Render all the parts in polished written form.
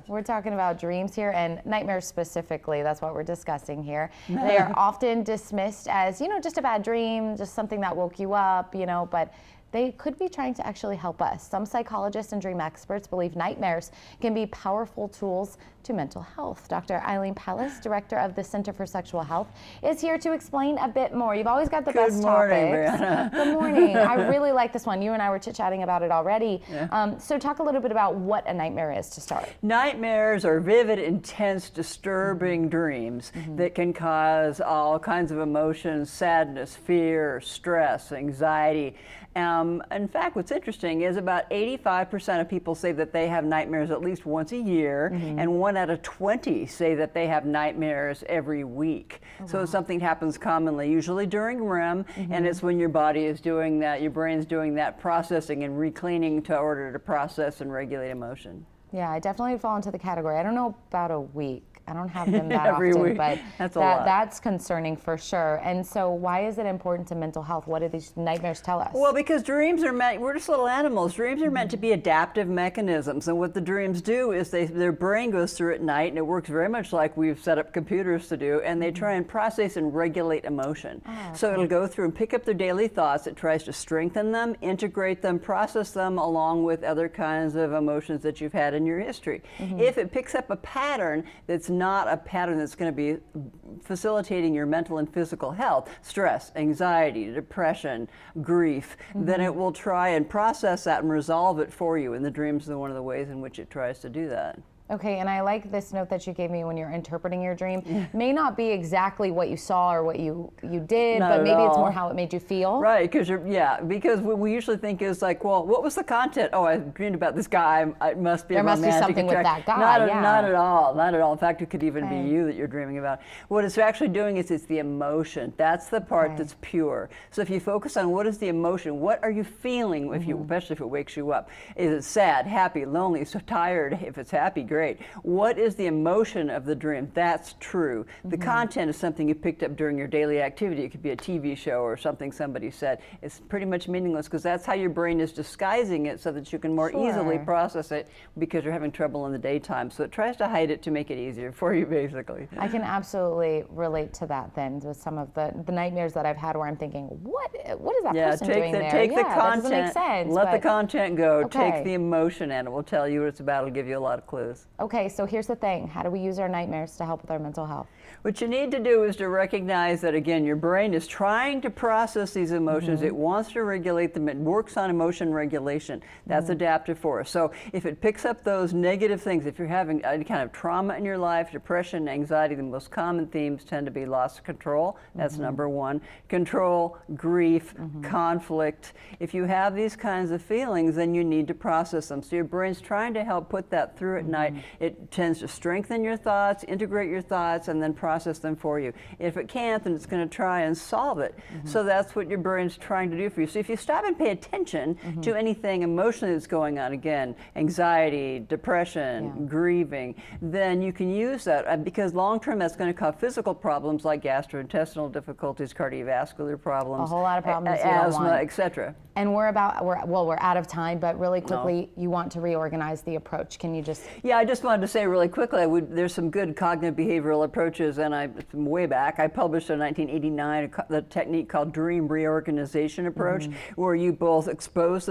We're talking about dreams here and nightmares specifically. That's what we're discussing here. They are often dismissed as, just a bad dream, just something that woke you up, but they could be trying to actually help us. Some psychologists and dream experts believe nightmares can be powerful tools to mental health. Dr. Eileen Palace, director of the Center for Sexual Health, is here to explain a bit more. You've always got the best topics. Brianna. Good morning. I really like this one. You and I were chit-chatting about it already. Yeah. So talk a little bit about what a nightmare is to start. Nightmares are vivid, intense, disturbing dreams that can cause all kinds of emotions: sadness, fear, stress, anxiety. In fact, what's interesting is about 85% of people say that they have nightmares at least once a year, and 1 out of 20 say that they have nightmares every week. So something happens commonly, usually during REM, and it's when your body is doing that, your brain's doing that processing and recleaning to order to process and regulate emotion. Yeah, I definitely fall into the category. I don't know about a week. I don't have them that Every often, week. but that's concerning for sure. And so why is it important to mental health? What do these nightmares tell us? Well, because dreams are meant, we're just little animals. Dreams are meant to be adaptive mechanisms. And what the dreams do is their brain goes through at night, and it works very much like we've set up computers to do, and they try and process and regulate emotion. So it'll go through and pick up their daily thoughts. It tries to strengthen them, integrate them, process them along with other kinds of emotions that you've had in your history. If it picks up a pattern that's not a pattern that's going to be facilitating your mental and physical health, stress, anxiety, depression, grief, then it will try and process that and resolve it for you. And the dreams are one of the ways in which it tries to do that. Okay, and I like this note that you gave me when you're interpreting your dream. May not be exactly what you saw or what you did, but maybe it's more how it made you feel. Right, because because what we usually think is like, well, what was the content? Oh, I dreamed about this guy. It must be there a must romantic be something with that guy. Not at all. Not at all. In fact, it could even be you that you're dreaming about. What it's actually doing is it's the emotion. That's the part that's pure. So if you focus on what is the emotion, what are you feeling, if you, especially if it wakes you up? Is it sad, happy, lonely, so tired? If it's happy, great. What is the emotion of the dream? That's true. The content is something you picked up during your daily activity. It could be a TV show or something somebody said. It's pretty much meaningless because that's how your brain is disguising it so that you can more easily process it because you're having trouble in the daytime. So it tries to hide it to make it easier for you, basically. I can absolutely relate to that then with some of the nightmares that I've had where I'm thinking, what is that person doing there? Take the content, that doesn't make sense, let the content go, Okay. take the emotion and it will tell you what it's about. It'll give you a lot of clues. Okay, so here's the thing. How do we use our nightmares to help with our mental health? What you need to do is to recognize that, again, your brain is trying to process these emotions. It wants to regulate them. It works on emotion regulation. That's adaptive for us. So if it picks up those negative things, if you're having any kind of trauma in your life, depression, anxiety, the most common themes tend to be loss of control. That's number one. Control, grief, conflict. If you have these kinds of feelings, then you need to process them. So your brain's trying to help put that through at night. It tends to strengthen your thoughts, integrate your thoughts, and then process them for you. If it can't, then it's going to try and solve it. So that's what your brain's trying to do for you. So if you stop and pay attention to anything emotionally that's going on, again, anxiety, depression, grieving, then you can use that because long-term that's going to cause physical problems like gastrointestinal difficulties, cardiovascular problems, a whole lot of problems, asthma, etc. And we're out of time, but really quickly, you want to reorganize the approach. Can you just? Yeah, I just wanted to say really quickly, there's some good cognitive behavioral approaches, and from way back, I published in 1989 the technique called dream reorganization approach, where you both expose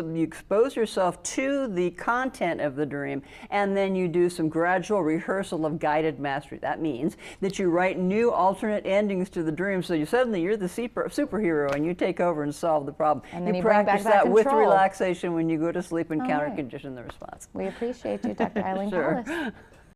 yourself to the content of the dream, and then you do some gradual rehearsal of guided mastery. That means that you write new alternate endings to the dream, so you're the superhero, and you take over and solve the problem. And then you bring practice back that with control. relaxation when you go to sleep and counter condition the response. We appreciate you, Dr. Eileen Sure. Palace.